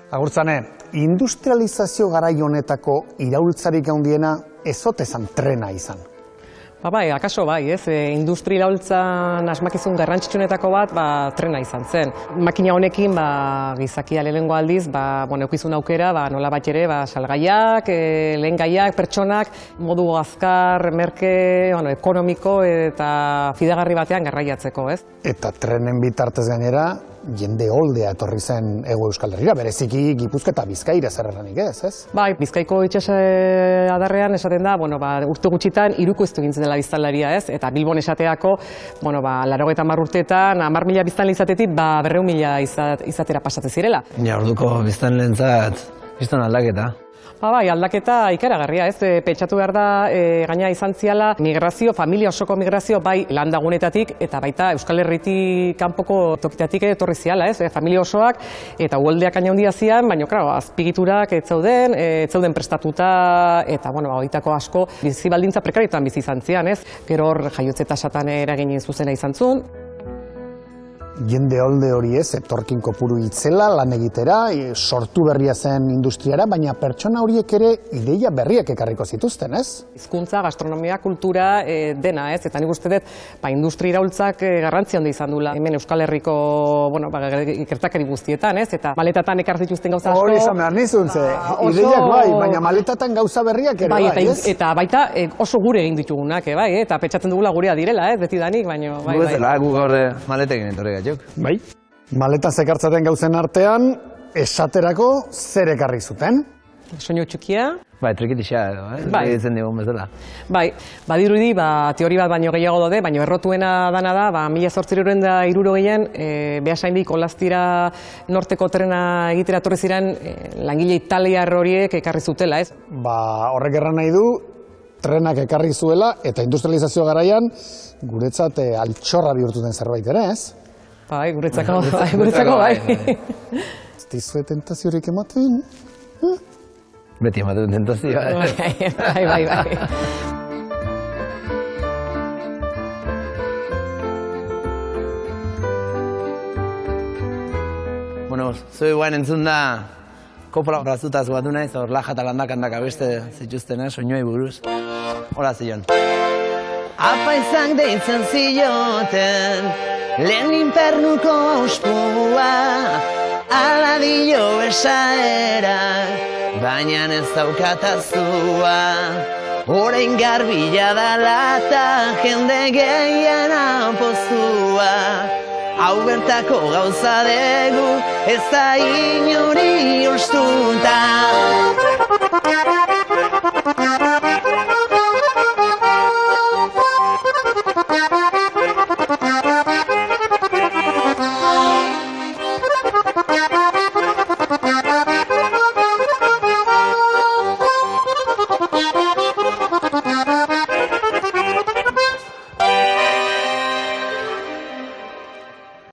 Agurtzane, industrializazio garai honetako iraultzarik handiena ez ote zan trena izan. Bai, akaso bai, ez? Industri iraultzan asmakizun garrantzitsuenetako bat, trena izan zen. Makina honekin, gizakia lehenengo aldiz, eukizun aukera, nola bat ere, salgaiak, lehengaiak, pertsonak, modu azkar, merke, ekonomiko eta fidagarri batean garraiatzeko, ez? Eta trenen bitartez gainera, jende oldea etorri zen Hego Euskal Herrira, bereziki Gipuzkoa eta Bizkaira zer erranik ez? Bai, Bizkaiko itxas adarrean esaten da, urte gutxitan hirukoiztu egin zen dela biztanleria, ez? Eta Bilbon esateako, 80 urteetan, 10.000 biztanle izatetik, 200.000 izatera pasatzen zirela. Ja, orduko biztanleentzat, biztan aldaketa. Bai, aldaketa ikaragarria, ez? Pentsatu behar da, gaina izan ziala, migrazio, familia osoko migrazio, bai landagunetatik, eta baita Euskal Herritik kanpoko tokitatik etorri ziala, ez? Familia osoak, eta uholdeak aina handia zian, baina, azpigiturak ez zeuden prestatuta, eta, horietako asko, bizi baldintza prekarietan bizi izan zian, ez? Gero hor jaiotze tasatan eragin zuzena izan zuen. Jende olde hori ez, etorkin kopuru itzela, lan egitera, sortu berria zen industriara, baina pertsona horiek ere ideia berriak ekarriko zituzten, ez? Hizkuntza, gastronomia, kultura, dena, ez? Eta nik uste dut, industri iraultzak garrantzi handi izan dula. Hemen Euskal Herriko, ikertakari guztietan, ez? Eta maletatan ekar zituzten gauza asko. Hori izan behar nizun, ideiak bai, baina maletatan gauza berriak ere bai, ez? Eta baita oso gure egin ditugunak, bai, eta pentsatzen dugula gurea direla, ez? Betidanik, baina bai. Gu gaur maletekin etorri gatzuk. Bai. Maletan zekartzaten gauzen artean, esaterako zer ekarri zuten? Soinu txukia. Bai, trikitisa edo, egitzen digun bezala. Bai, badirudi, teori bat baino gehiago daude, baina errotuena dana da, 1860 Beasaindik Olaztira norteko trena egitera etorri ziren langile italiar horiek ekarri zutela, ez? Horrek erran nahi du, trenak ekarri zuela eta industrializazio garaian guretzat altxorra bihurtu den zerbait ere, ez? Bai, guretzako bai. Ez dizue tentaziorik ematen? Beti ematen tentazioa. Bai. Zue guain entzun da, kopla brazutaz batu naiz, hor laja eta landak abeste zituztena, soinuei buruz. Hola, zion. Apaizak deitzen zioten, lehen infernuko auspua, ala dio esaera, baina ez daukatazua. Orain garbila dala eta jende gehien apoztua. Hau bertako gauza dugu, ez da inori ostuta.